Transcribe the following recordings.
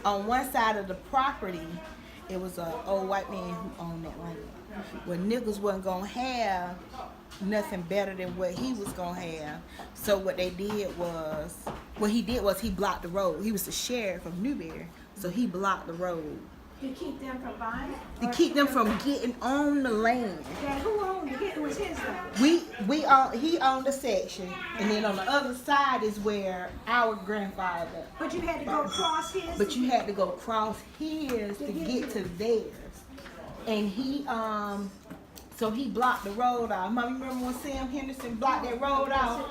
On one side of the property, it was an old white man who owned that land. Well, niggas wasn't gonna have nothing better than what he was gonna have. So what they did was, what he did was he blocked the road. He was the sheriff of Newberry, so he blocked the road. To keep them from buying? To keep them from getting on the land. Dad, who owned it? It was his though. He owned a section, and then on the other side is where our grandfather. But you had to go across his. But you had to go cross his to get to theirs, and he so he blocked the road off. Mom, you remember when Sam Henderson blocked that road off?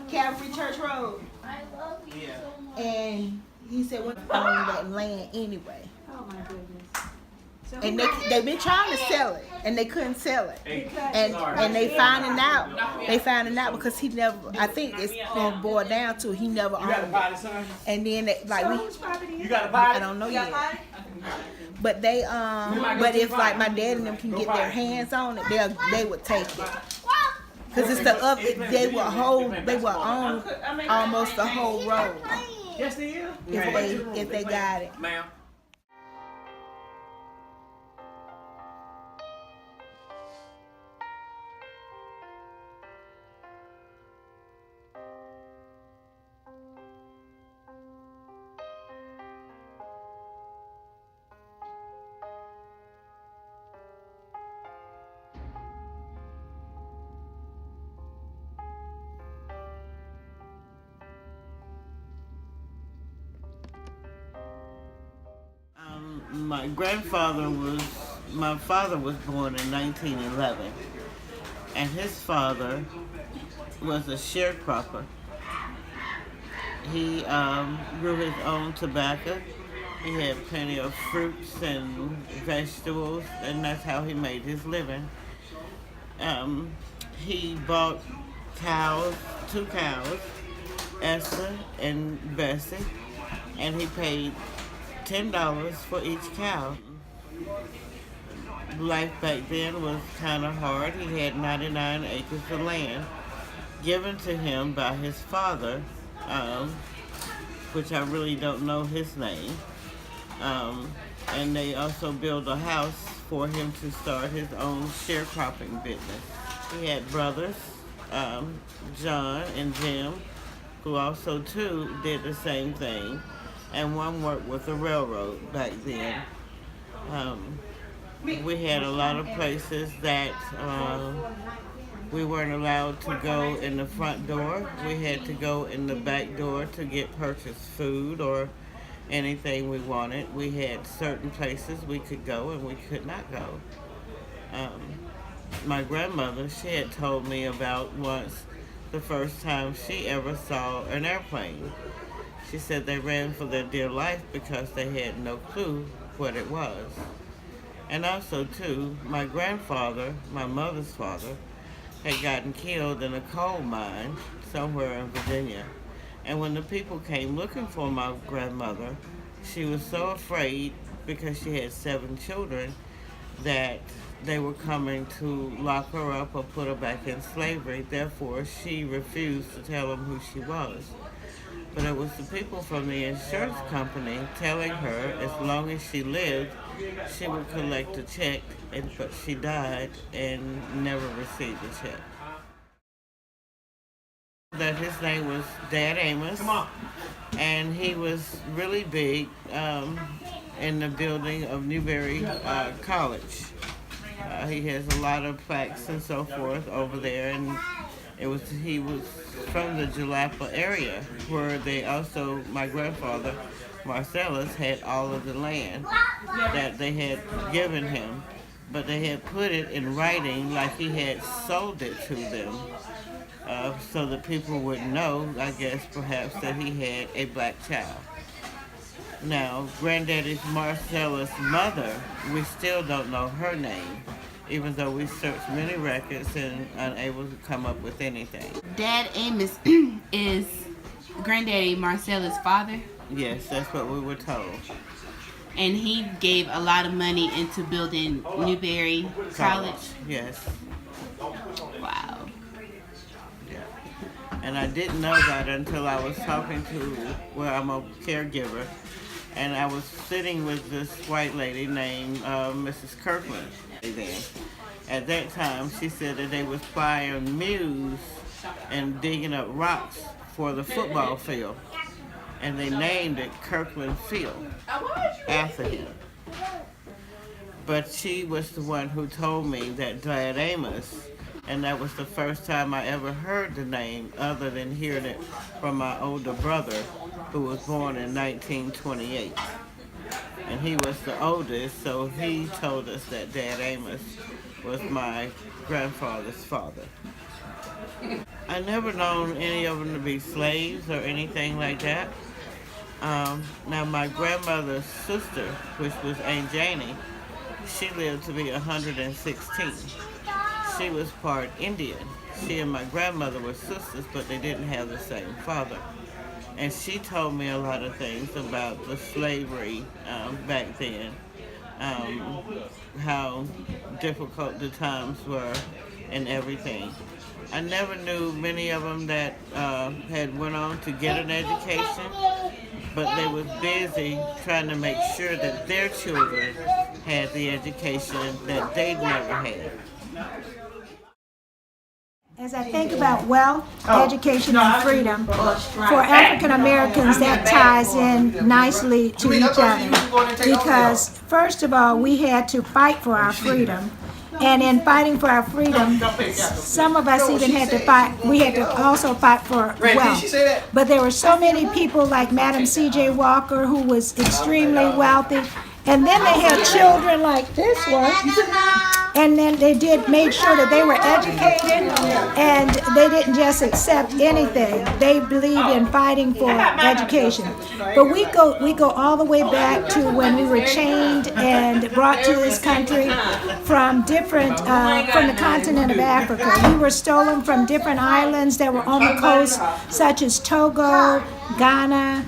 Calvary Church Road. I love you so much. And he said we own that land anyway. Oh my goodness. So And they've been trying to sell it, and they couldn't sell it. because And they finding out. They finding out because he never. I think it's gonna boil down to he never owned it. And then whose property is it? I don't know yet. But they but if like my dad and them can get their hands on it, they would take it. Cause it's the other. They will own almost the whole road Yes, they is. if they got it. Ma'am. My father was born in 1911, and his father was a sharecropper. He grew his own tobacco. He had plenty of fruits and vegetables, and that's how he made his living. He bought cows, 2 cows, Esther and Bessie, and he paid $10 for each cow. Life back then was kind of hard. He had 99 acres of land given to him by his father, which I really don't know his name. And they also built a house for him to start his own sharecropping business. He had brothers, John and Jim, who also too did the same thing. And one worked with the railroad back then. We had a lot of places that we weren't allowed to go in the front door. We had to go in the back door to get purchased food or anything we wanted. We had certain places we could go and we could not go. My grandmother, she had told me about once the first time she ever saw an airplane. She said they ran for their dear life because they had no clue what it was. And also, too, my grandfather, my mother's father, had gotten killed in a coal mine somewhere in Virginia. And when the people came looking for my grandmother, she was so afraid because she had 7 children that they were coming to lock her up or put her back in slavery. Therefore, she refused to tell them who she was. But it was the people from the insurance company telling her as long as she lived, she would collect a check, but she died and never received a check. That his name was Dad Amos, and he was really big in the building of Newberry College. He has a lot of plaques and so forth over there, and he was from the Jalapa area, where they also, my grandfather, Marcellus, had all of the land that they had given him, but they had put it in writing like he had sold it to them, so that people would know, I guess, perhaps, that he had a black child. Now, Granddaddy's Marcellus' mother, we still don't know her name, even though we searched many records and unable to come up with anything. Dad Amos is Granddaddy Marcella's father? Yes, that's what we were told. And he gave a lot of money into building Newberry College? Yes. Wow. Yeah. And I didn't know that until I was talking to, I'm a caregiver, and I was sitting with this white lady named Mrs. Kirkland. Then, at that time, she said that they was plying mules and digging up rocks for the football field, and they named it Kirkland Field after him. But she was the one who told me that Glad Amos, and that was the first time I ever heard the name other than hearing it from my older brother, who was born in 1928. And he was the oldest, so he told us that Dad Amos was my grandfather's father. I never known any of them to be slaves or anything like that. Now my grandmother's sister, which was Aunt Janie, she lived to be 116. She was part Indian. She and my grandmother were sisters, but they didn't have the same father. And she told me a lot of things about the slavery back then, how difficult the times were and everything. I never knew many of them that had went on to get an education, but they was busy trying to make sure that their children had the education that they'd never had. As I think about wealth, education, and freedom, for African Americans, that ties in nicely to each other. Because, first of all, we had to fight for our freedom. And in fighting for our freedom, some of us even had to fight, we had to also fight for wealth. But there were so many people like Madam C.J. Walker, who was extremely wealthy. And then they had children like this one. And then they made sure that they were educated, and they didn't just accept anything. They believed in fighting for education. But we go all the way back to when we were chained and brought to this country from different from the continent of Africa. We were stolen from different islands that were on the coast, such as Togo, Ghana,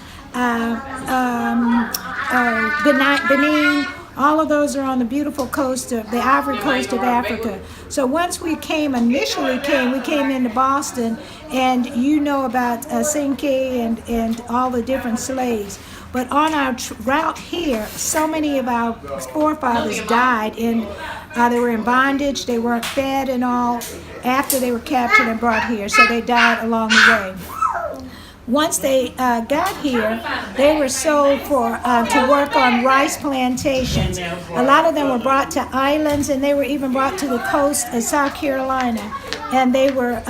Benin. All of those are on the beautiful coast of the Ivory Coast of Africa. So once we initially came into Boston, and you know about Sankey and all the different slaves. But on our route here, so many of our forefathers died they were in bondage, they weren't fed and all after they were captured and brought here, so they died along the way. Once they got here, they were sold to work on rice plantations. A lot of them were brought to islands, and they were even brought to the coast of South Carolina. And they were,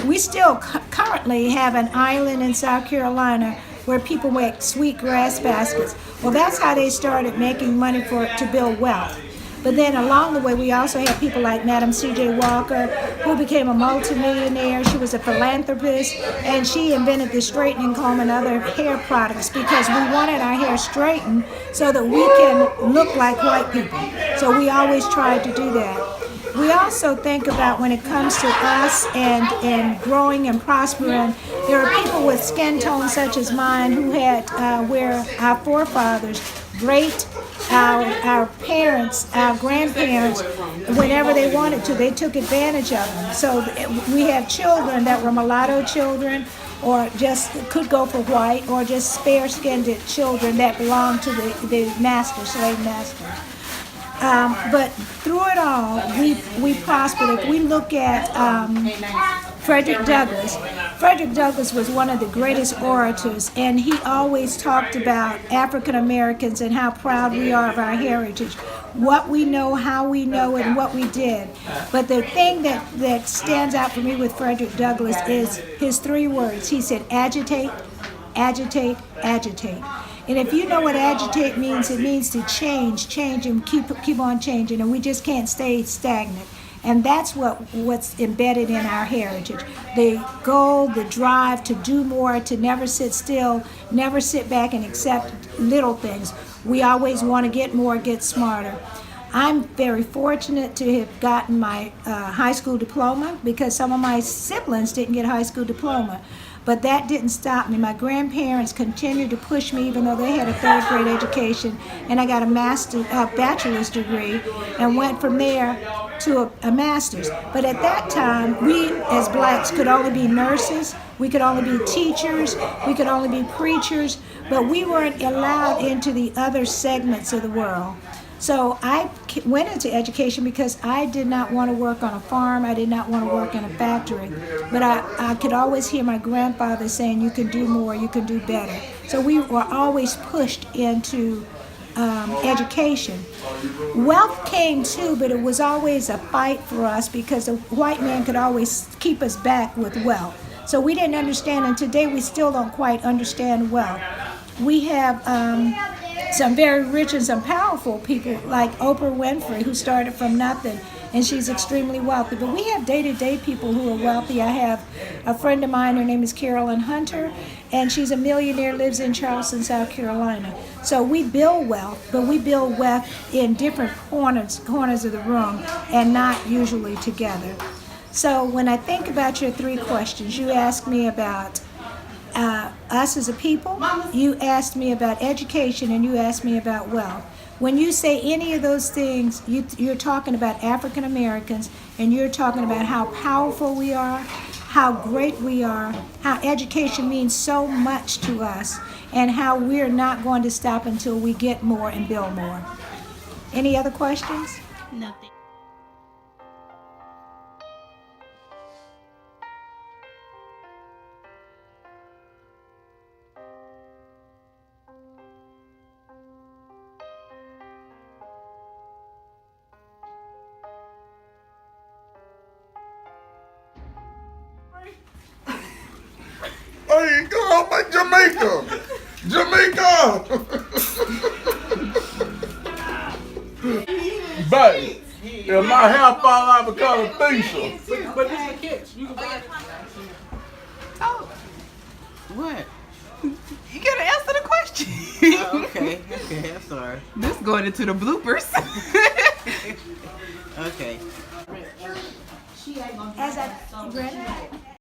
we still currently have an island in South Carolina where people make sweetgrass baskets. Well, that's how they started making money to build wealth. But then along the way, we also had people like Madam C.J. Walker, who became a multimillionaire. She was a philanthropist, and she invented the straightening comb and other hair products because we wanted our hair straightened so that we can look like white people. So we always tried to do that. We also think about when it comes to us and growing and prospering, there are people with skin tones such as mine who had where our forefathers, our parents, our grandparents, whenever they wanted to, they took advantage of them. So we have children that were mulatto children, or just could go for white, or just fair-skinned children that belonged to the slave master. But through it all, we prospered. If we look at Frederick Douglass was one of the greatest orators, and he always talked about African Americans and how proud we are of our heritage, what we know, how we know it, and what we did. But the thing that stands out for me with Frederick Douglass is his 3 words. He said, agitate, agitate, agitate. And if you know what agitate means, it means to change, and keep on changing, and we just can't stay stagnant. And that's what's embedded in our heritage. The goal, the drive to do more, to never sit still, never sit back and accept little things. We always want to get more, get smarter. I'm very fortunate to have gotten my high school diploma, because some of my siblings didn't get a high school diploma. But that didn't stop me. My grandparents continued to push me, even though they had a 3rd grade education, and I got a bachelor's degree and went from there to a master's. But at that time, we as blacks could only be nurses, we could only be teachers, we could only be preachers, but we weren't allowed into the other segments of the world. So I went into education because I did not want to work on a farm. I did not want to work in a factory. But I could always hear my grandfather saying, you can do more, you can do better. So we were always pushed into education. Wealth came too, but it was always a fight for us because the white man could always keep us back with wealth. So we didn't understand, and today we still don't quite understand wealth. We have some very rich and some powerful people like Oprah Winfrey, who started from nothing, and she's extremely wealthy. But we have day-to-day people who are wealthy. I have a friend of mine, her name is Carolyn Hunter, and she's a millionaire, lives in Charleston, South Carolina. So we build wealth, but we build wealth in different corners of the room and not usually together. So when I think about your three questions, you asked me about us as a people, you asked me about education, and you asked me about wealth. When you say any of those things, you're talking about African Americans, and you're talking about how powerful we are, how great we are, how education means so much to us, and how we're not going to stop until we get more and build more. Any other questions? Nothing. Hey, go on, man, Jamaica! Jamaica! Babe, if my hair fall out because of facial. But this is a catch. You can buy it. What? You gotta answer the question. Okay, I'm sorry. This going into the bloopers. Okay. As I read it.